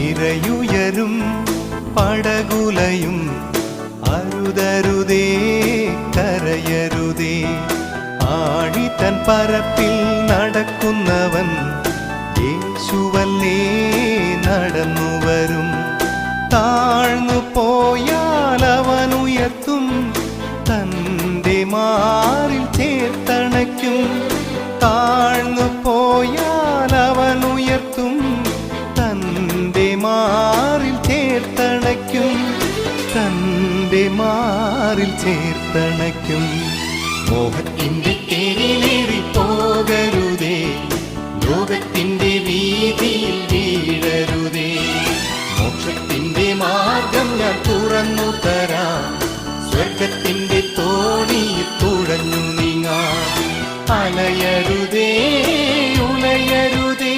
തിരയുയരും പടകുലയും അരുതരുതേ കരയരുതേ. ആഴിതൻ പരപ്പിൽ നടക്കുന്നവൻ യേശുവല്ലേ നടന്നുവരും. താഴ്ന്നു പോയാൽ അവനുയർത്തും, തൻ്റെ മാറിൽ ചേർത്തണയ്ക്കും. താഴ്ന്നു പോയാൽ അവനുയർത്തും, തൻ്റെ മാറിൽ ചേർത്തണയ്ക്കും. തൻ്റെ മാറിൽ ചേർത്തണയ്ക്കും. മോഹത്തിൻ്റെ തേരിലേറി പോകരുതേ, ലോകത്തിൻ്റെ വീതിയിൽ വീഴരുതേ. മോക്ഷത്തിൻ്റെ മാർഗം ഞാൻ തുറന്നു തരാം, സ്വർഗത്തിൻ്റെ തോണിയിൽ തുഴഞ്ഞു നീങ്ങാം. അലയരുതേ ഉലയരുതേ